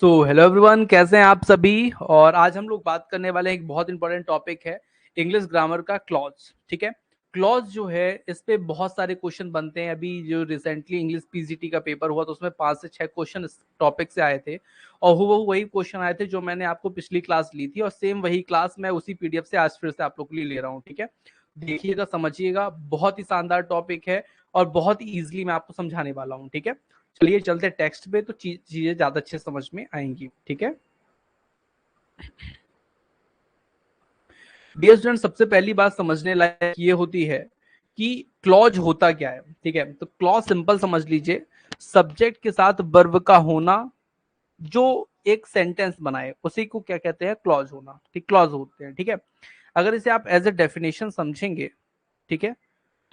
Hello everyone, कैसे हैं आप सभी। और आज हम लोग बात करने वाले हैं, एक बहुत इंपॉर्टेंट टॉपिक है इंग्लिश ग्रामर का क्लॉज। ठीक है। क्लॉज जो है इस पे बहुत सारे क्वेश्चन बनते हैं। अभी जो रिसेंटली इंग्लिश पीजीटी का पेपर हुआ तो उसमें 5 से 6 क्वेश्चन इस टॉपिक से आए थे और वो वही क्वेश्चन आए थे जो मैंने आपको पिछली क्लास ली थी और सेम वही क्लास मैं उसी पीडीएफ से आज फिर से आप लोग के लिए ले रहा हूँ। ठीक है, देखिएगा, समझिएगा, बहुत ही शानदार टॉपिक है और बहुत ही ईजिली मैं आपको समझाने वाला हूँ। ठीक है, चलिए चलते टेक्स्ट पे तो चीजें ज्यादा अच्छे समझ में आएंगी। ठीक है, डियर स्टूडेंट, सबसे पहली बात समझने लायक ये होती है कि क्लॉज होता क्या है। ठीक है, तो क्लॉज सिंपल समझ लीजिए, सब्जेक्ट के साथ वर्ब का होना जो एक सेंटेंस बनाए उसी को क्या कहते हैं, क्लॉज होना। ठीक, क्लॉज होते हैं। ठीक है, अगर इसे आप एज ए डेफिनेशन समझेंगे, ठीक है,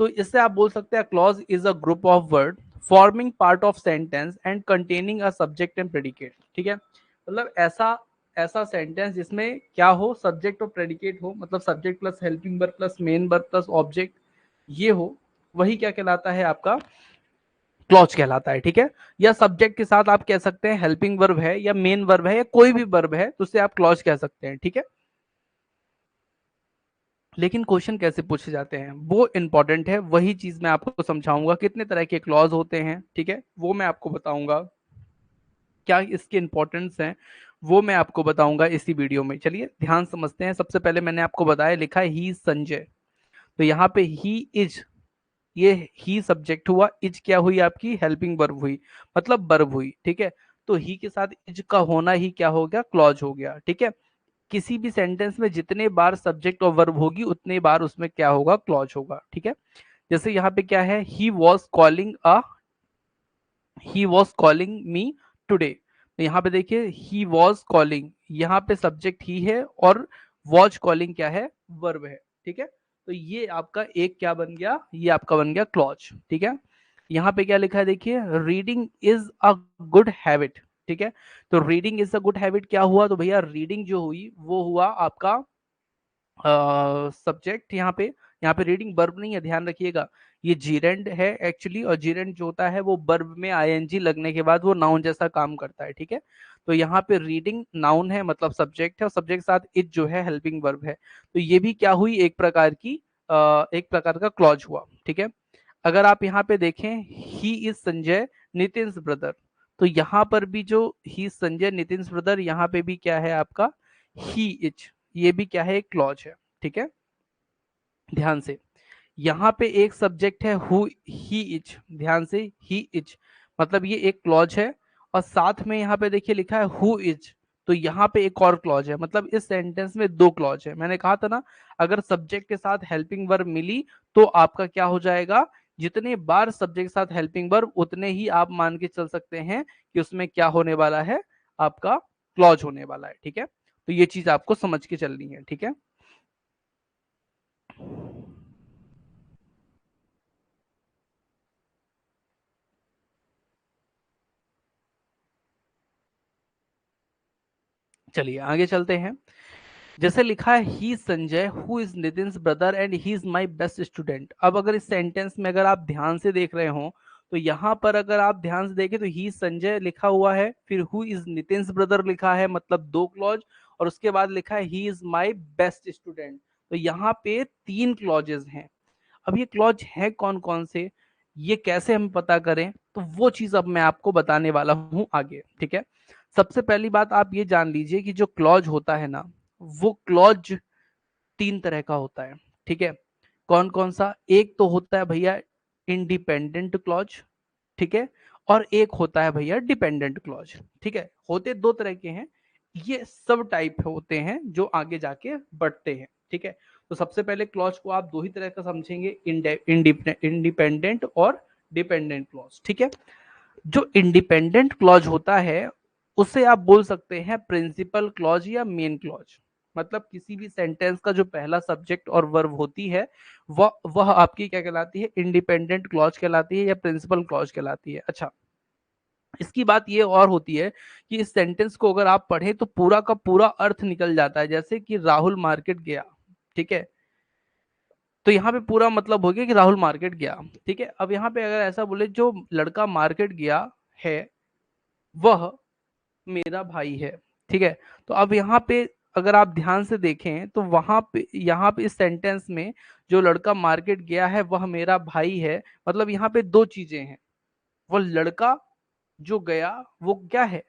तो इससे आप बोल सकते हैं clause is a group of word forming part of sentence and containing a subject and predicate. ठीक है, मतलब ऐसा ऐसा सेंटेंस जिसमें क्या हो, सब्जेक्ट और प्रेडिकेट हो, मतलब subject plus helping verb plus main verb plus object ये हो, वही क्या कहलाता है, आपका क्लॉज कहलाता है। ठीक है, या सब्जेक्ट के साथ आप कह सकते हैं हेल्पिंग वर्ब है या मेन वर्ब है या कोई भी वर्ब है तो उससे आप क्लॉज कह सकते हैं। ठीक है, लेकिन क्वेश्चन कैसे पूछे जाते हैं वो इंपॉर्टेंट है, वही चीज मैं आपको समझाऊंगा। कितने तरह के क्लॉज होते हैं, ठीक है, वो मैं आपको बताऊंगा। क्या इसके इंपॉर्टेंस हैं वो मैं आपको बताऊंगा इसी वीडियो में। चलिए ध्यान समझते हैं। सबसे पहले मैंने आपको बताया, लिखा है ही संजय, तो यहाँ पे ही इज, ये ही सब्जेक्ट हुआ, इज क्या हुई, आपकी हेल्पिंग वर्ब हुई, मतलब वर्ब हुई। ठीक है, तो ही के साथ इज का होना ही क्या हो गया, क्लॉज हो गया। ठीक है, किसी भी सेंटेंस में जितने बार सब्जेक्ट और वर्ब होगी उतने बार उसमें क्या होगा, क्लॉज होगा। ठीक है, जैसे यहाँ पे क्या है, he was calling me today, तो यहाँ पे देखिए ही वॉज कॉलिंग, यहाँ पे सब्जेक्ट ही है और वॉज कॉलिंग क्या है, वर्ब है। ठीक है, तो ये आपका एक क्या बन गया, ये आपका बन गया क्लॉज। ठीक है, यहाँ पे क्या लिखा है, देखिए reading is a good habit. ठीक है, तो reading is a good habit क्या हुआ, तो भैया रीडिंग जो हुई वो हुआ आपका सब्जेक्ट। यहाँ पे रीडिंग वर्ब नहीं है, ध्यान रखिएगा, ये जीरेंड है एक्चुअली, और जीरेंड जो होता है वो वर्ब में आईएनजी लगने के बाद वो नाउन जैसा काम करता है। ठीक है, तो यहाँ पे रीडिंग नाउन है, मतलब सब्जेक्ट है, और सब्जेक्ट के साथ इज जो है हेल्पिंग वर्ब है, तो ये भी क्या हुई, एक प्रकार का क्लॉज हुआ। ठीक है, अगर आप यहाँ पे देखें, he is Sanjay Nitin brother, तो यहाँ पर भी जो ही संजय नितिन ब्रदर, यहाँ पे भी क्या है आपका ही इज, ये भी क्या है, एक क्लॉज है। ठीक है, ध्यान से, यहाँ पे एक सब्जेक्ट है हु ही इज, ध्यान से, ही इज, मतलब ये एक क्लॉज है, और साथ में यहाँ पे देखिए लिखा है हु इज, तो यहाँ पे एक और क्लॉज है, मतलब इस सेंटेंस में दो क्लॉज है। मैंने कहा था ना, अगर सब्जेक्ट के साथ हेल्पिंग वर्ब मिली तो आपका क्या हो जाएगा, जितने बार सब्जेक्ट के साथ हेल्पिंग वर्ब उतने ही आप मान के चल सकते हैं कि उसमें क्या होने वाला है, आपका क्लॉज होने वाला है। ठीक है, तो ये चीज आपको समझ के चलनी है। ठीक है, चलिए आगे चलते हैं। जैसे लिखा है he Sanjay who is Nitin brother and he is my best student. अब अगर इस सेंटेंस में अगर आप ध्यान से देख रहे हो तो यहाँ पर अगर आप ध्यान से देखें तो ही संजय लिखा हुआ है, फिर हु इज नितिन ब्रदर लिखा है, मतलब दो क्लॉज, और उसके बाद लिखा है ही इज माई बेस्ट स्टूडेंट, तो यहाँ पे तीन क्लॉजेस हैं। अब ये क्लॉज है कौन कौन से, ये कैसे हम पता करें, तो वो चीज अब मैं आपको बताने वाला हूं आगे। ठीक है, सबसे पहली बात आप ये जान लीजिए कि जो क्लॉज होता है ना, वो क्लॉज तीन तरह का होता है। ठीक है, कौन कौन सा, एक तो होता है भैया इंडिपेंडेंट क्लॉज, ठीक है, और एक होता है भैया डिपेंडेंट क्लॉज। ठीक है, होते दो तरह के हैं, ये सब टाइप होते हैं जो आगे जाके बढ़ते हैं। ठीक है, तो सबसे पहले क्लॉज को आप दो ही तरह का समझेंगे, इंडिपेंडेंट और डिपेंडेंट क्लॉज। ठीक है, जो इंडिपेंडेंट क्लॉज होता है उसे आप बोल सकते हैं प्रिंसिपल क्लॉज या मेन क्लॉज, मतलब किसी भी सेंटेंस का जो पहला सब्जेक्ट और वर्ब होती है वह आपकी क्या कहलाती है, इंडिपेंडेंट क्लॉज कहलाती है या प्रिंसिपल क्लॉज कहलाती है। अच्छा, इसकी बात ये और होती है कि इस सेंटेंस को अगर आप पढ़ें तो पूरा का पूरा अर्थ निकल जाता है, जैसे कि राहुल मार्केट गया। ठीक है, तो यहाँ पे पूरा मतलब हो गया कि राहुल मार्केट गया। ठीक है, अब यहाँ पे अगर ऐसा बोले जो लड़का मार्केट गया है वह मेरा भाई है। ठीक है, तो अब यहाँ पे अगर आप ध्यान से देखें तो वहां पे यहाँ पे इस सेंटेंस में जो लड़का मार्केट गया है वह मेरा भाई है, मतलब यहाँ पे दो चीजें हैं। वो लड़का जो गया वो क्या है,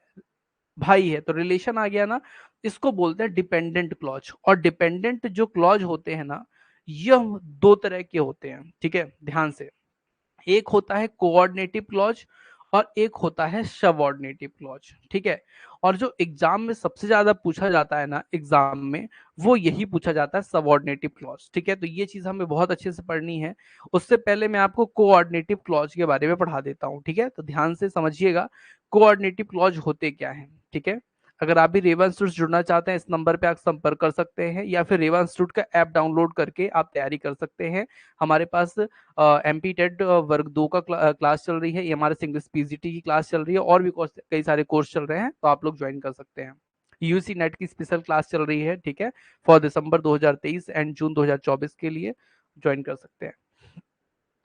भाई है, तो रिलेशन आ गया ना। इसको बोलते हैं डिपेंडेंट क्लॉज। और डिपेंडेंट जो क्लॉज होते हैं ना, यह दो तरह के होते हैं। ठीक है, ध्यान से, एक होता है कोऑर्डिनेटिव क्लॉज और एक होता है सबऑर्डिनेटिव क्लॉज। ठीक है, और जो एग्जाम में सबसे ज्यादा पूछा जाता है ना एग्जाम में, वो यही पूछा जाता है सबऑर्डिनेटिव क्लॉज। ठीक है, तो ये चीज हमें बहुत अच्छे से पढ़नी है। उससे पहले मैं आपको कोऑर्डिनेटिव क्लॉज के बारे में पढ़ा देता हूँ। ठीक है, तो ध्यान से समझिएगा कोऑर्डिनेटिव क्लॉज होते क्या है। ठीक है, अगर आप भी रेवा इंस्टीट्यूट जुड़ना चाहते हैं, इस नंबर पे आप संपर्क कर सकते हैं, या फिर रेवा इंस्टीट्यूट का ऐप डाउनलोड करके आप तैयारी कर सकते हैं। हमारे पास एमपी टेट वर्ग 2 का क्लास चल रही है, एमआरएस इंग्लिश पीजीटी की क्लास चल रही है, और भी कई सारे कोर्स चल रहे हैं, तो आप लोग ज्वाइन कर सकते हैं। यूसी नेट की स्पेशल क्लास चल रही है। ठीक है, फॉर दिसंबर 2023 एंड जून 2024 के लिए ज्वाइन कर सकते हैं।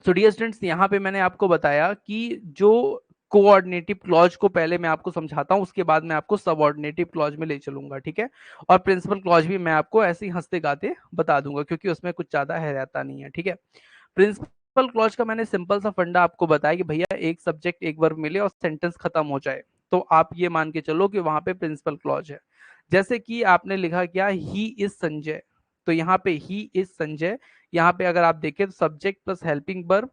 सो डियर स्टूडेंट्स, यहाँ पे मैंने आपको बताया कि जो कोऑर्डिनेटिव क्लॉज को पहले मैं आपको समझाता हूँ, उसके बाद मैं आपको सबऑर्डिनेटिव क्लॉज में ले चलूंगा। ठीक है, और प्रिंसिपल क्लॉज भी मैं आपको ऐसे ही हंसते गाते बता दूंगा, क्योंकि उसमें कुछ ज्यादा है रहता नहीं है। ठीक है, प्रिंसिपल क्लॉज का मैंने सिंपल सा फंडा आपको बताया कि भैया एक सब्जेक्ट एक वर्ब मिले और सेंटेंस खत्म हो जाए, तो आप ये मान के चलो कि वहां पे प्रिंसिपल क्लॉज है। जैसे कि आपने लिखा क्या, ही इज संजय, तो यहाँ पे ही इज संजय, यहाँ पे अगर आप देखें तो सब्जेक्ट प्लस हेल्पिंग वर्ब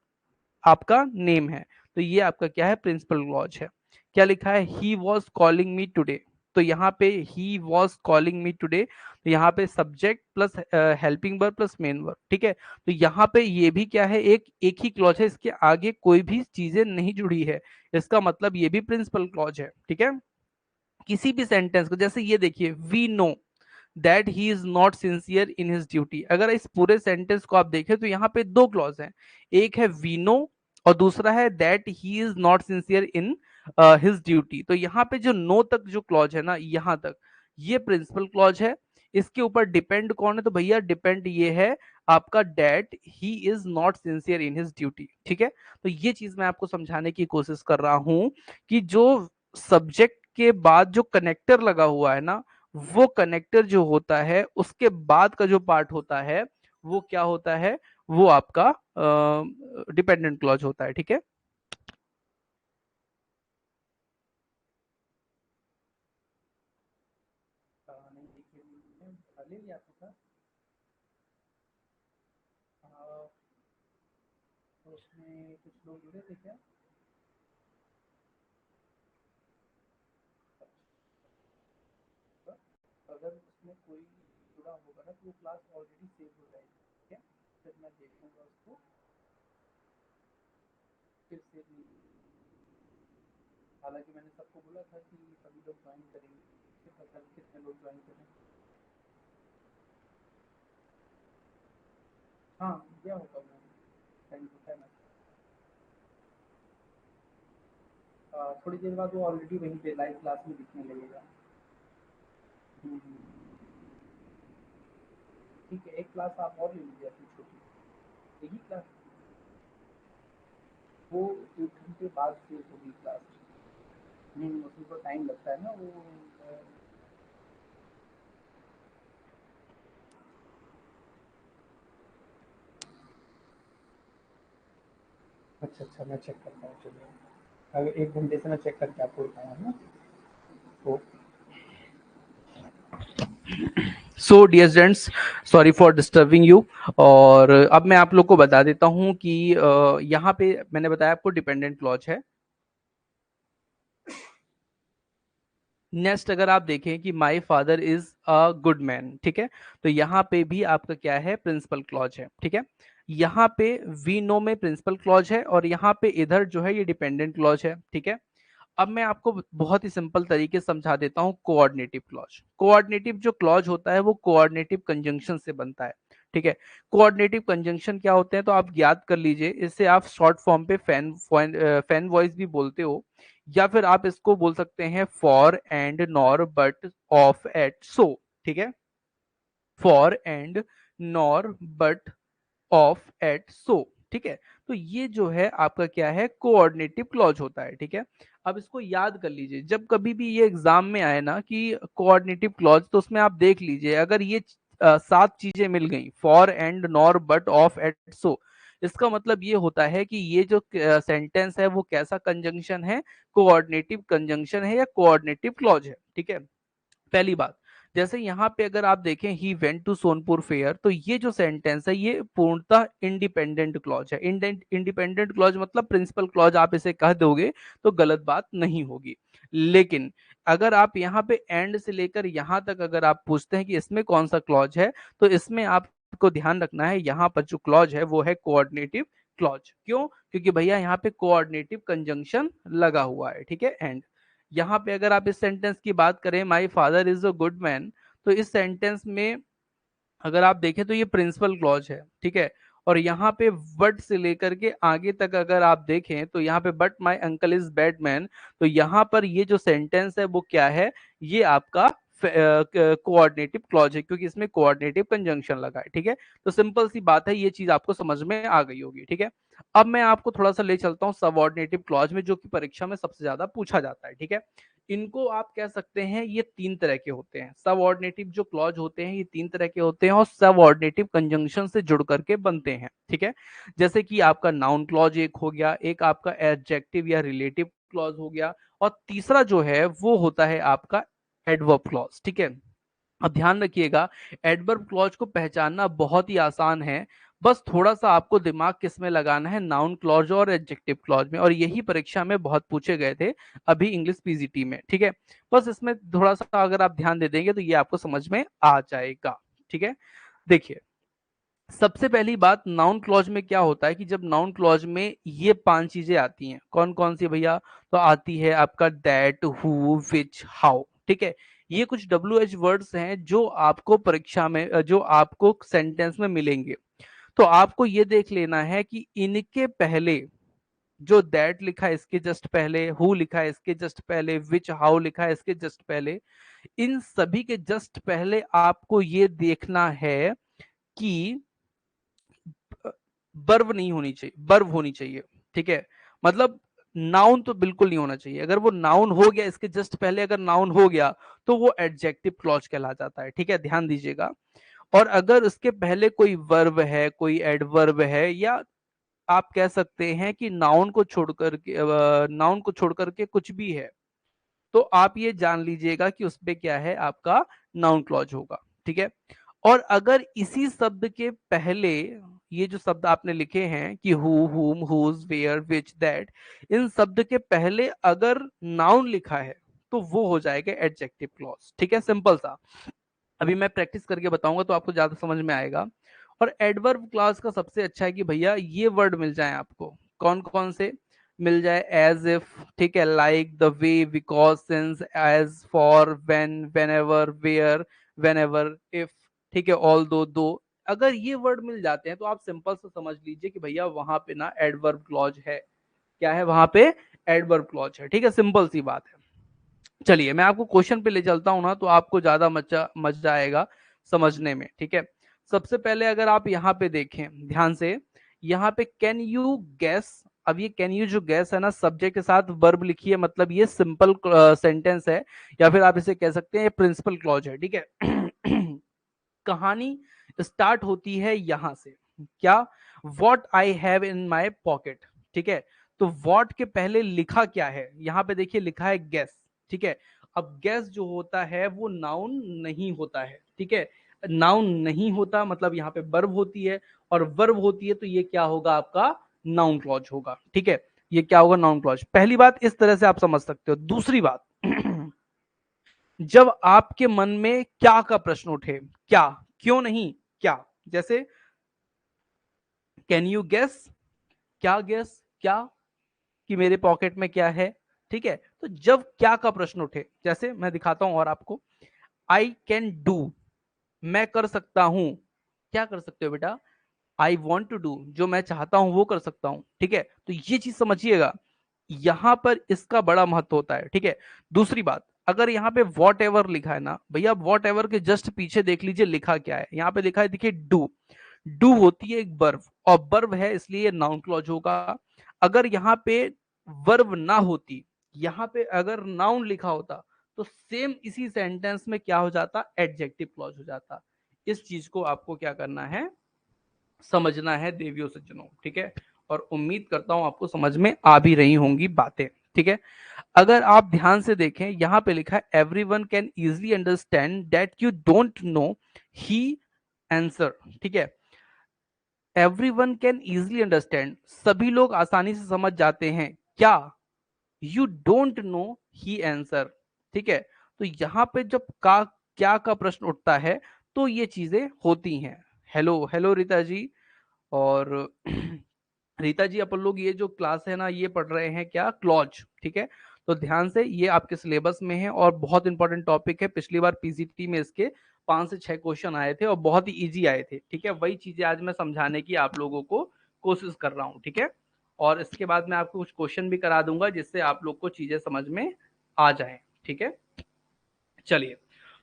आपका नेम है, तो ये आपका क्या है, प्रिंसिपल क्लॉज है। क्या लिखा है, he was calling me today, तो यहाँ पे he was calling me today, तो यहाँ पे subject plus helping verb plus main verb. ठीक है, तो यहाँ पे ये भी क्या है, एक एक ही क्लॉज है, इसके आगे कोई भी चीजें नहीं जुड़ी है, इसका मतलब ये भी प्रिंसिपल क्लॉज है। ठीक है, किसी भी सेंटेंस को, जैसे ये देखिए, we know that he is not sincere in his duty, अगर इस पूरे सेंटेंस को आप देखें तो यहाँ पे दो क्लॉज हैं, एक है वी नो और दूसरा है that he is not sincere in his duty. तो यहाँ पे जो नो तक जो क्लॉज है ना, यहाँ तक ये प्रिंसिपल क्लॉज है। इसके ऊपर डिपेंड कौन है, तो भैया डिपेंड ये है आपका that he is not sincere in his duty. ठीक है, तो ये चीज मैं आपको समझाने की कोशिश कर रहा हूं कि जो सब्जेक्ट के बाद जो कनेक्टर लगा हुआ है ना, वो कनेक्टर जो होता है उसके बाद का जो पार्ट होता है वो क्या होता है, वो आपका डिपेंडेंट क्लॉज होता है। ठीक है, नहीं देखिए, ले लिया आपके साथ। तो उसमें कुछ लोग जुड़े थे क्या, अगर उसमें कोई जुड़ा होगा ना तो वो क्लास ऑलरेडी सेव हो जाएगी। ठीक है, फिर मैं देखूंगा उसको, फिर सेव नहीं, हालांकि मैंने सबको बोला था कि सभी लोग ज्वाइन करेंगे, फिर पता नहीं कितने लोग ज्वाइन करें। हाँ, क्या होगा मैम, टाइम होता है ना, थोड़ी देर बाद वो ऑलरेडी वहीं पे लाइव क्लास में दिखने लगेगा। ठीक है, एक क्लास आप और ले लीजिए अपनी छोटी, एक ही क्लास, वो 1 घंटे बाद शुरू होगी क्लास। उसमें तो टाइम लगता है ना वो। अच्छा अच्छा, मैं चेक करता हूँ, चलिए, अगर 1 घंटे से मैं चेक करके आपको बताऊँ ना, तो so dear students, sorry for disturbing you. और अब मैं आप लोग को बता देता हूँ कि यहाँ पे मैंने बताया आपको डिपेंडेंट क्लॉज है। नेक्स्ट अगर आप देखें कि my father is a good man, ठीक है, तो यहाँ पे भी आपका क्या है, प्रिंसिपल क्लॉज है। ठीक है, यहाँ पे वी नो में प्रिंसिपल क्लॉज है और यहाँ पे इधर जो है ये डिपेंडेंट क्लॉज है। ठीक है, अब मैं आपको बहुत ही सिंपल तरीके से समझा देता हूँ कोऑर्डिनेटिव क्लॉज। कोऑर्डिनेटिव जो क्लॉज होता है वो कोऑर्डिनेटिव कंजंक्शन से बनता है। ठीक है, कोऑर्डिनेटिव कंजंक्शन क्या होते हैं तो आप याद कर लीजिए, इससे आप शॉर्ट फॉर्म पे फैन फैन वॉइस भी बोलते हो, या फिर आप इसको बोल सकते हैं for and nor but of at so. ठीक है, for and nor but of at so. ठीक है, तो ये जो है आपका क्या है, कोऑर्डिनेटिव क्लॉज होता है। ठीक है, अब इसको याद कर लीजिए, जब कभी भी ये एग्जाम में आए ना कि कोऑर्डिनेटिव क्लॉज, तो उसमें आप देख लीजिए अगर ये 7 चीजें मिल गई, for, and, nor, but, of, at, so, इसका मतलब ये होता है कि ये जो सेंटेंस है वो कैसा कंजंक्शन है, कोऑर्डिनेटिव कंजंक्शन है या कोऑर्डिनेटिव क्लॉज है। ठीक है, पहली बात। जैसे यहाँ पे अगर आप देखें he went to Sonpur fair, तो ये जो सेंटेंस है ये पूर्णतः इंडिपेंडेंट क्लॉज है। इंडिपेंडेंट क्लॉज मतलब प्रिंसिपल क्लॉज आप इसे कह दोगे तो गलत बात नहीं होगी। लेकिन अगर आप यहाँ पे एंड से लेकर यहाँ तक अगर आप पूछते हैं कि इसमें कौन सा क्लॉज है, तो इसमें आपको ध्यान रखना है यहाँ पर जो क्लॉज है वो है कोऑर्डिनेटिव क्लॉज। क्यों? क्योंकि भैया यहाँ पे कोऑर्डिनेटिव कंजंक्शन लगा हुआ है। ठीक है, एंड यहाँ पे अगर आप इस सेंटेंस की बात करें, my father is a good man, तो इस सेंटेंस में अगर आप देखें तो ये प्रिंसिपल क्लॉज है। ठीक है, और यहाँ पे बट से लेकर के आगे तक अगर आप देखें तो यहाँ पे but my uncle is bad man, तो यहाँ पर ये जो सेंटेंस है वो क्या है, ये आपका कोऑर्डिनेटिव क्लॉज है, क्योंकि इसमें कोऑर्डिनेटिव कंजंक्शन लगा है। ठीक है, तो सिंपल सी बात है, ये चीज आपको समझ में आ गई होगी। ठीक है, अब मैं आपको थोड़ा सा ले चलता हूँ सबऑर्डिनेटिव क्लॉज में, जो कि परीक्षा में सबसे ज्यादा पूछा जाता है। ठीक है, इनको आप कह सकते हैं ये 3 तरह के होते हैं। सबऑर्डिनेटिव जो क्लॉज होते हैं ये 3 तरह के होते हैं और सबऑर्डिनेटिव कंजंक्शन से जुड़ करके बनते हैं। ठीक है, जैसे कि आपका नाउन क्लॉज एक हो गया, एक आपका एडजेक्टिव या रिलेटिव क्लॉज हो गया, और तीसरा जो है वो होता है आपका एडवर्ब क्लॉज। ठीक है, अब ध्यान रखिएगा, एडवर्ब क्लॉज को पहचानना बहुत ही आसान है। बस थोड़ा सा आपको दिमाग किस में लगाना है, नाउन क्लॉज और एडजेक्टिव क्लॉज में, और यही परीक्षा में बहुत पूछे गए थे अभी इंग्लिश पीजीटी में। ठीक है, बस इसमें थोड़ा सा अगर आप ध्यान दे देंगे तो ये आपको समझ में आ जाएगा। ठीक है, देखिए, सबसे पहली बात, नाउन क्लॉज में क्या होता है कि जब नाउन क्लॉज में ये 5 चीजें आती हैं, कौन कौन सी भैया? तो आती है आपका दैट, हु, विच, हाउ। ठीक है, ये कुछ WH वर्ड्स हैं जो आपको परीक्षा में जो आपको सेंटेंस में मिलेंगे। तो आपको ये देख लेना है कि इनके पहले जो दैट लिखा है इसके जस्ट पहले, हु लिखा है इसके जस्ट पहले, विच, हाउ लिखा है इसके जस्ट पहले, इन सभी के जस्ट पहले आपको ये देखना है कि बर्व नहीं होनी चाहिए, बर्व होनी चाहिए। ठीक है, मतलब नाउन तो बिल्कुल नहीं होना चाहिए। अगर वो नाउन हो गया, इसके जस्ट पहले अगर नाउन हो गया तो वो एडजेक्टिव क्लॉज कहला जाता है। ठीक है, ध्यान दीजिएगा। और अगर उसके पहले कोई वर्ब है, कोई एडवर्ब है, या आप कह सकते हैं कि नाउन को छोड़ करके कुछ भी है, तो आप ये जान लीजिएगा कि उसपे क्या है, आपका नाउन क्लॉज होगा। ठीक है, और अगर इसी शब्द के पहले ये जो शब्द आपने लिखे हैं कि हु, हुम, हुज, वेयर, विच, दैट, इन शब्द के पहले अगर नाउन लिखा है तो वो हो जाएगा एडजेक्टिव क्लॉज। ठीक है, सिंपल सा। अभी मैं प्रैक्टिस करके बताऊंगा तो आपको ज्यादा समझ में आएगा। और एडवर्ब क्लास का सबसे अच्छा है कि भैया ये वर्ड मिल जाए आपको, कौन कौन से मिल जाए, एज इफ, ठीक है, like, the way, because, since, as, for, when, whenever, where, whenever, if, ठीक है, ऑल दो अगर ये वर्ड मिल जाते हैं तो आप सिंपल से समझ लीजिए कि भैया वहां पे ना एडवर्ब क्लॉज है। क्या है वहां पे? एडवर्ब क्लॉज है। ठीक है, सिंपल सी बात है। चलिए मैं आपको क्वेश्चन पे ले चलता हूं ना, तो आपको ज्यादा मजा मजा आएगा समझने में। ठीक है, सबसे पहले अगर आप यहाँ पे देखें ध्यान से, यहाँ पे कैन यू गैस, अब ये कैन यू जो गैस है ना, सब्जेक्ट के साथ वर्ब लिखी है, मतलब ये सिंपल सेंटेंस है, या फिर आप इसे कह सकते हैं प्रिंसिपल क्लॉज है। ठीक है, कहानी स्टार्ट होती है यहां से, क्या? What I have in my pocket. ठीक है, तो वॉट के पहले लिखा क्या है? यहाँ पे देखिए लिखा है गेस। ठीक है, अब गेस जो होता है वो नाउन नहीं होता है। ठीक है, नाउन नहीं होता मतलब यहाँ पे वर्ब होती है, और वर्ब होती है तो ये क्या होगा, आपका नाउन क्लॉज होगा। ठीक है, ये क्या होगा, नाउन क्लॉज। पहली बात इस तरह से आप समझ सकते हो। दूसरी बात, जब आपके मन में क्या का प्रश्न उठे, क्या, क्यों नहीं, क्या, जैसे कैन यू गेस, क्या गेस, क्या, कि मेरे पॉकेट में क्या है। ठीक है, तो जब क्या का प्रश्न उठे, जैसे मैं दिखाता हूं और आपको, आई कैन डू, मैं कर सकता हूं। क्या कर सकते हो बेटा? आई वॉन्ट टू डू, जो मैं चाहता हूं वो कर सकता हूं। ठीक है, तो ये चीज समझिएगा, यहां पर इसका बड़ा महत्व होता है। ठीक है, दूसरी बात, अगर यहाँ पे वॉट एवर लिखा है ना भैया, वॉट एवर के जस्ट पीछे देख लीजिए लिखा क्या है। यहाँ पे लिखा है, देखिए, डू। डू होती है एक वर्ब, और वर्ब है इसलिए नाउन क्लॉज होगा। अगर यहाँ पे वर्ब ना होती यहाँ पे अगर नाउन लिखा होता तो सेम इसी सेंटेंस में क्या हो जाता, एडजेक्टिव क्लॉज हो जाता। इस चीज को आपको क्या करना है, समझना है देवियों सज्जनों, ठीक है। और उम्मीद करता हूं आपको समझ में आ भी रही होंगी बातें, ठीक है। अगर आप ध्यान से देखें यहां पे लिखा है every one can easily understand that you don't know he answer, ठीक है। Every one can easily understand, सभी लोग आसानी से समझ जाते हैं क्या, you don't know he answer, ठीक है। तो यहां पे जब का क्या का प्रश्न उठता है तो ये चीजें होती हैं। Hello hello Rita ji. और रीता जी अपन लोग ये जो क्लास है ना ये पढ़ रहे हैं क्या, क्लॉज, ठीक है। तो ध्यान से, ये आपके सिलेबस में है और बहुत इंपॉर्टेंट टॉपिक है। पिछली बार पीजीटी में इसके 5 से 6 क्वेश्चन आए थे और बहुत ही इजी आए थे, ठीक है। वही चीजें आज मैं समझाने की आप लोगों को कोशिश कर रहा हूँ, ठीक है। और इसके बाद मैं आपको कुछ क्वेश्चन भी करा दूंगा जिससे आप लोग को चीजें समझ में आ जाए, ठीक है। चलिए,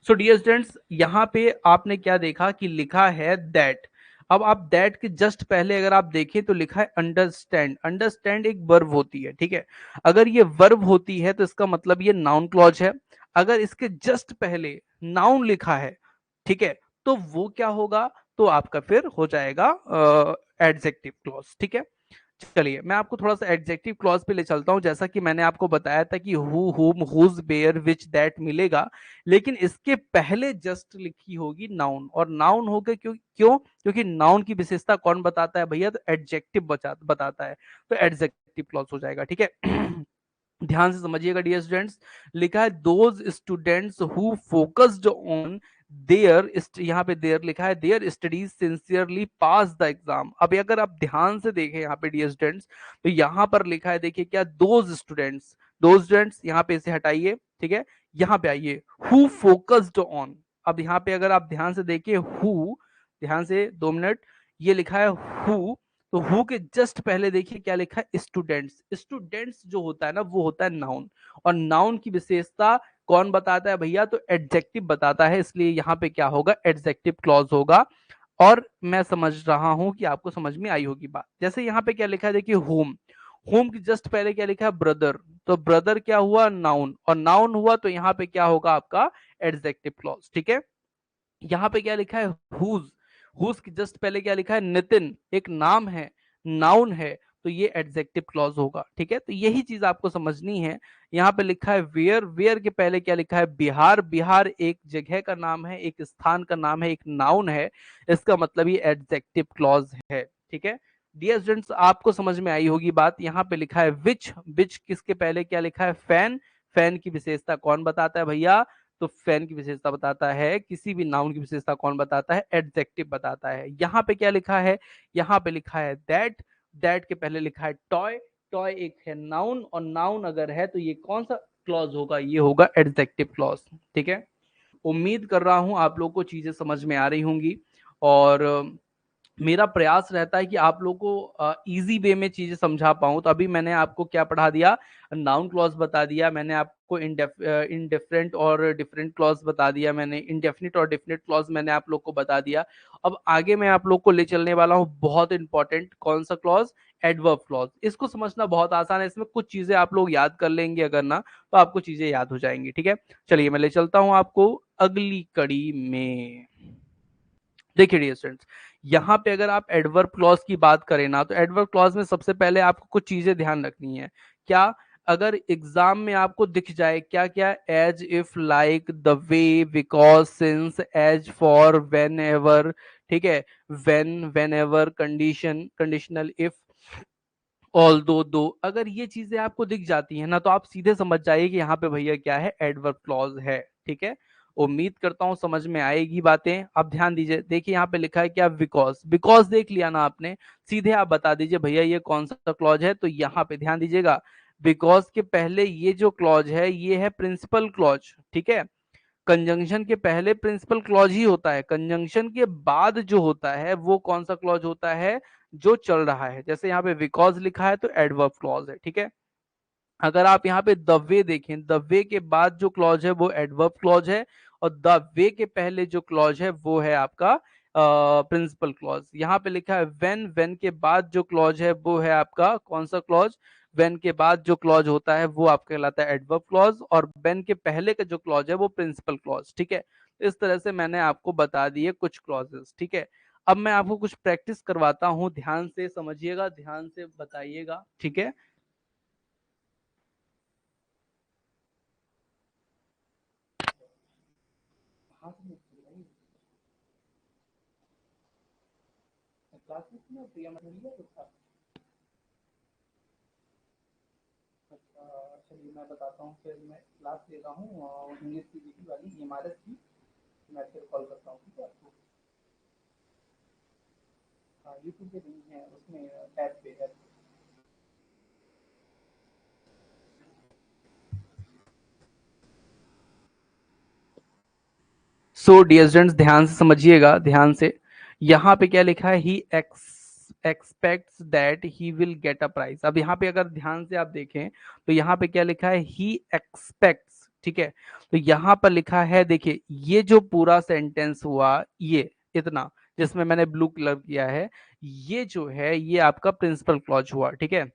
सो डियर स्टूडेंट्स, यहाँ पे आपने क्या देखा कि लिखा है दैट। अब आप दैट के जस्ट पहले अगर आप देखें तो लिखा है अंडरस्टैंड। अंडरस्टैंड एक वर्ब होती है, ठीक है। अगर ये वर्ब होती है तो इसका मतलब ये नाउन क्लॉज है। अगर इसके जस्ट पहले नाउन लिखा है, ठीक है, तो वो क्या होगा, तो आपका फिर हो जाएगा एडजेक्टिव क्लॉज, ठीक है। चलिए मैं आपको थोड़ा सा एडजेक्टिव क्लॉज पे ले चलता हूं। जैसा कि मैंने आपको बताया था कि हु, हुम, हुज, वेयर, विच, दैट मिलेगा, लेकिन इसके पहले जस्ट लिखी होगी नाउन। और नाउन हो गए क्यों क्योंकि नाउन की विशेषता कौन बताता है भैया, तो एडजेक्टिव बताता है। तो एडजेक्टिव क्लॉज हो जाएगा, ठीक है। ध्यान से समझिएगा डियर स्टूडेंट्स, लिखा है those students who focused on their, यहाँ पे देयर लिखा है, their studies sincerely pass the exam. अब अगर आप ध्यान से देखें यहाँ पे डियर स्टूडेंट्स, तो यहाँ पर लिखा है, देखिए क्या, दोज स्टूडेंट्स यहाँ पे इसे हटाइए, ठीक है। यहाँ पे आइए, हु फोकस्ड ऑन। अब यहाँ पे अगर आप ध्यान से देखिए, हु, ध्यान से 2 मिनट, ये लिखा है हु, तो हु के जस्ट पहले देखिए क्या लिखा है, स्टूडेंट्स। स्टूडेंट्स जो होता है ना वो होता है नाउन, और नाउन की विशेषता कौन बताता है भैया, तो एडजेक्टिव बताता है। इसलिए यहाँ पे क्या होगा, एडजेक्टिव क्लॉज होगा। और मैं समझ रहा हूं कि आपको समझ में आई होगी बात। जैसे यहाँ पे क्या लिखा है, देखिए होम, होम की जस्ट पहले क्या लिखा है, ब्रदर। तो ब्रदर क्या हुआ, नाउन, और नाउन हुआ तो यहाँ पे क्या होगा आपका, एडजेक्टिव क्लॉज, ठीक है। यहाँ पे क्या लिखा है, हुज, हुज की जस्ट पहले क्या लिखा है, नितिन, एक नाम है, नाउन है, तो ये एडजेक्टिव क्लॉज होगा, ठीक है। तो यही चीज आपको समझनी है। यहाँ पे लिखा है वेयर, वेयर के पहले क्या लिखा है, बिहार, बिहार एक जगह का नाम है, एक स्थान का नाम है, एक नाउन है। इसका मतलब ये एडजेक्टिव क्लॉज है, ठीक है। डियर स्टूडेंट्स, आपको समझ में आई होगी बात। यहाँ पे लिखा है विच, विच किसके पहले क्या लिखा है, फैन, फैन की विशेषता कौन बताता है भैया, तो फैन की विशेषता बताता है। किसी भी नाउन की विशेषता कौन बताता है, एडजेक्टिव बताता है। यहाँ पे क्या लिखा है, यहाँ पे लिखा है दैट, दैट के पहले लिखा है टॉय, टॉय एक है नाउन, और नाउन अगर है तो ये कौन सा क्लॉज होगा, ये होगा एडजेक्टिव क्लॉज, ठीक है। उम्मीद कर रहा हूं आप लोग को चीजें समझ में आ रही होंगी। और मेरा प्रयास रहता है कि आप लोग को इजी वे में चीजें समझा पाऊं। तो अभी मैंने आपको क्या पढ़ा दिया, नाउन क्लॉज बता दिया मैंने आपको, इनडिफरेंट और डिफरेंट क्लॉज बता दिया मैंने, इनडेफिनिट और डेफिनेट क्लॉज मैंने आप लोग को बता दिया। अब आगे मैं आप लोग को ले चलने वाला हूं बहुत इंपॉर्टेंट कौन सा क्लॉज, एडवर्ब क्लॉज। इसको समझना बहुत आसान है, इसमें कुछ चीजें आप लोग याद कर लेंगे अगर ना, तो आपको चीजें याद हो जाएंगी, ठीक है। चलिए मैं ले चलता हूं आपको अगली कड़ी में। देखिए डियर स्टूडेंट्स, यहाँ पे अगर आप एडवर्ब क्लॉज की बात करें ना, तो एडवर्ब क्लॉज में सबसे पहले आपको कुछ चीजें ध्यान रखनी है। क्या, अगर एग्जाम में आपको दिख जाए क्या क्या, as, if, like, the way, because, since, as, for, whenever, ठीक है, when, whenever, condition, conditional, if, although, अगर ये चीजें आपको दिख जाती है ना, तो आप सीधे समझ जाइए कि यहाँ पे भैया क्या है, एडवर्ब क्लॉज है, ठीक है। उम्मीद करता हूं समझ में आएगी बातें। अब ध्यान दीजिए, देखिए यहाँ पे लिखा है क्या, बिकॉज, बिकॉज देख लिया ना आपने, सीधे आप बता दीजिए भैया ये कौन सा क्लॉज है। तो यहाँ पे ध्यान दीजिएगा, बिकॉज के पहले ये जो क्लॉज है ये है प्रिंसिपल क्लॉज, ठीक है। कंजंक्शन के पहले प्रिंसिपल क्लॉज ही होता है, कंजंक्शन के बाद जो होता है वो कौन सा क्लॉज होता है, जो चल रहा है। जैसे यहाँ पे बिकॉज लिखा है तो एडवर्ब क्लॉज है, ठीक है। अगर आप यहाँ पे द वे देखें, द वे के बाद जो क्लॉज है वो एडवर्ब क्लॉज है, और द वे के पहले जो क्लॉज है वो है आपका प्रिंसिपल क्लॉज। यहाँ पे लिखा है व्हेन, व्हेन के बाद जो क्लॉज है वो है आपका कौन सा क्लॉज, व्हेन के बाद जो क्लॉज होता है वो आपका कहलाता है एडवर्ब क्लॉज, और व्हेन के पहले का जो क्लॉज है वो प्रिंसिपल क्लॉज। ठीक है, इस तरह से मैंने आपको बता दिए कुछ क्लॉजेस। ठीक है, अब मैं आपको कुछ प्रैक्टिस करवाता हूं, ध्यान से समझिएगा, ध्यान से बताइएगा। ठीक है, चलिए मैं बताता हूँ, फिर मैं क्लास ले रहा हूँ इंग्लिश की वाली इमारत की, मैं फिर कॉल करता हूँ। ठीक है आपको, हाँ यूट्यूब पे नहीं है, उसमें ऐप पे है। सो डियर स्टूडेंट्स, ध्यान से समझिएगा, ध्यान से। यहाँ पे क्या लिखा है, he expects that he will get a prize. अब यहाँ पे अगर ध्यान से आप देखें तो यहाँ पे क्या लिखा है, ही एक्सपेक्ट्स। ठीक है, तो यहाँ पर लिखा है, देखिए ये जो पूरा सेंटेंस हुआ, ये इतना जिसमें मैंने ब्लू कलर किया है, ये जो है ये आपका प्रिंसिपल क्लॉज हुआ। ठीक है,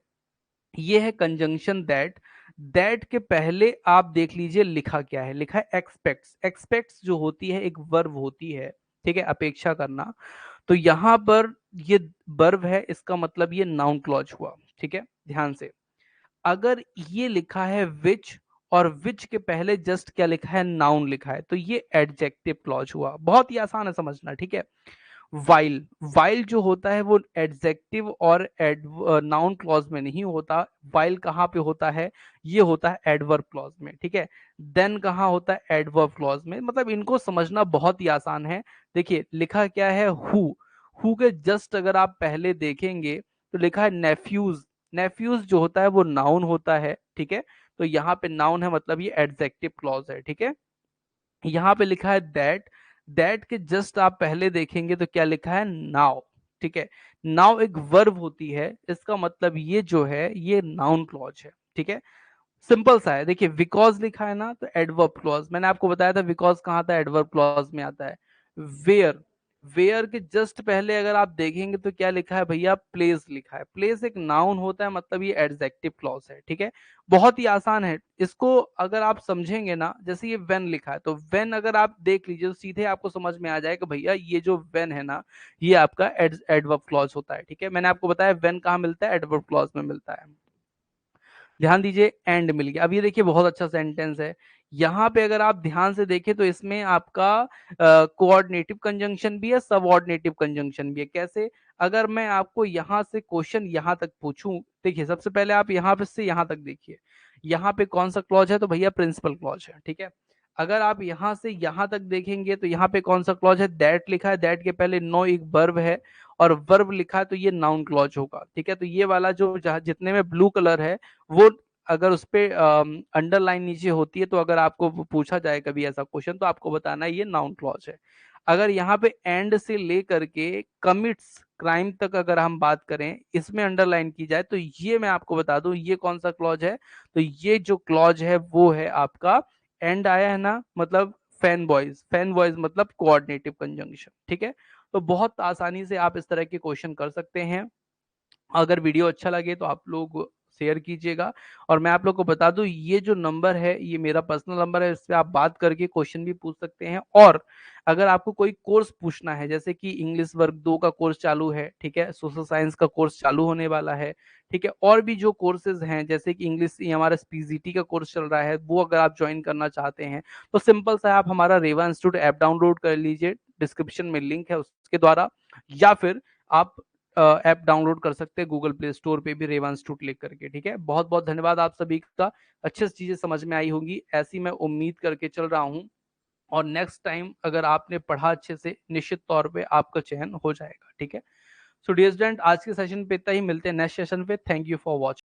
ये है कंजंक्शन दैट। दैट के पहले आप देख लीजिए लिखा क्या है, लिखा है एक्सपेक्ट्स। एक्सपेक्ट्स जो होती है एक वर्ब होती है। ठीक है, अपेक्षा करना। तो यहां पर ये वर्ब है, इसका मतलब ये नाउन क्लॉज हुआ। ठीक है, ध्यान से। अगर ये लिखा है विच, और विच के पहले जस्ट क्या लिखा है, नाउन लिखा है, तो ये एडजेक्टिव क्लॉज हुआ। बहुत ही आसान है समझना। ठीक है, वाइल, वाइल जो होता है वो एडजेक्टिव और नाउन क्लॉज में नहीं होता। वाइल कहाँ पे होता है, ये होता है एडवर्ब क्लॉज में। ठीक है, देन कहाँ होता है, एडवर्ब क्लॉज में। मतलब इनको समझना बहुत ही आसान है। देखिए लिखा क्या है, हु के जस्ट अगर आप पहले देखेंगे तो लिखा है नेफ्यूज। नेफ्यूज जो होता है वो नाउन होता है। ठीक है, तो यहाँ पे नाउन है, मतलब ये एडजेक्टिव क्लॉज है। ठीक है, यहाँ पे लिखा है दैट। दैट के जस्ट आप पहले देखेंगे तो क्या लिखा है, नाउ। ठीक है, नाउ एक वर्ब होती है, इसका मतलब ये जो है ये नाउन क्लॉज है। ठीक है, सिंपल सा है। देखिए बिकॉज लिखा है ना, तो एडवर्ब क्लॉज, मैंने आपको बताया था बिकॉज कहाँ आता है, एडवर्ब क्लॉज में आता है। वेयर, वेयर के जस्ट पहले अगर आप देखेंगे तो क्या लिखा है भैया, प्लेस लिखा है। प्लेस एक नाउन होता है, मतलब ये एडजेक्टिव क्लॉज है। ठीक है, बहुत ही आसान है। इसको अगर आप समझेंगे ना, जैसे ये वेन लिखा है, तो वेन अगर आप देख लीजिए तो सीधे आपको समझ में आ जाएगा भैया ये जो वेन है ना, ये आपका एडवर्ब क्लॉज होता है। ठीक है, मैंने आपको बताया वेन कहाँ मिलता है, एडवर्ब क्लॉज में मिलता है। ध्यान दीजिए, एंड मिल गया। अब ये देखिए बहुत अच्छा सेंटेंस है। यहाँ पे अगर आप ध्यान से देखें तो इसमें आपका कोऑर्डिनेटिव कंजंक्शन भी है, सबऑर्डिनेटिव कंजंक्शन भी है। कैसे, अगर मैं आपको यहाँ से क्वेश्चन यहाँ तक पूछूं, देखिए सबसे पहले आप यहाँ पे से यहाँ तक देखिए, यहाँ पे कौन सा क्लॉज है, तो भैया प्रिंसिपल क्लॉज है। ठीक है, अगर आप यहाँ से यहाँ तक देखेंगे तो यहाँ पे कौन सा क्लॉज है, दैट लिखा है। दैट के पहले नो एक वर्ब है, और वर्ब लिखा है, तो ये नाउन क्लॉज होगा। ठीक है, तो ये वाला जो जितने में ब्लू कलर है वो, अगर उस पे अंडरलाइन नीचे होती है, तो अगर आपको पूछा जाए कभी ऐसा क्वेश्चन, तो आपको बताना है ये नाउन क्लॉज है। अगर यहाँ पे एंड से लेकर के कमिट्स क्राइम तक अगर हम बात करें, इसमें अंडरलाइन की जाए, तो ये मैं आपको बता दूं ये कौन सा क्लॉज है, तो ये जो क्लॉज है वो है आपका, एंड आया है ना, मतलब फैन बॉयज। फैन बॉयज मतलब कोऑर्डिनेटिव कंजंक्शन। ठीक है, तो बहुत आसानी से आप इस तरह के क्वेश्चन कर सकते हैं। अगर वीडियो अच्छा लगे तो आप लोग शेयर कीजिएगा। और मैं आप लोग को बता दूं ये जो नंबर है ये मेरा पर्सनल नंबर है, इस पे आप बात करके क्वेश्चन भी पूछ सकते हैं। और अगर आपको कोई कोर्स पूछना है, जैसे कि इंग्लिश वर्ग 2 का कोर्स चालू है, ठीक है, सोशल साइंस का कोर्स चालू होने वाला है, ठीक है, और भी जो कोर्सेज हैं जैसे कि इंग्लिश हमारा पीजीटी का कोर्स चल रहा है, वो अगर आप ज्वाइन करना चाहते हैं तो सिंपल सा आप हमारा रेवा इंस्टीट्यूट ऐप डाउनलोड कर लीजिए, डिस्क्रिप्शन में लिंक है उसके द्वारा, या फिर आप ऐप डाउनलोड कर सकते हैं गूगल प्ले स्टोर पे भी, रेवा इंस्टीट्यूट क्लिक करके। ठीक है, बहुत बहुत धन्यवाद आप सभी का। अच्छे से चीजें समझ में आई होंगी, ऐसी मैं उम्मीद करके चल रहा हूँ। और नेक्स्ट टाइम अगर आपने पढ़ा अच्छे से, निश्चित तौर पे आपका चयन हो जाएगा। ठीक है, सो डियर स्टूडेंट, आज के सेशन पे इतना ही, मिलते हैं नेक्स्ट सेशन पे। Thank you for watching.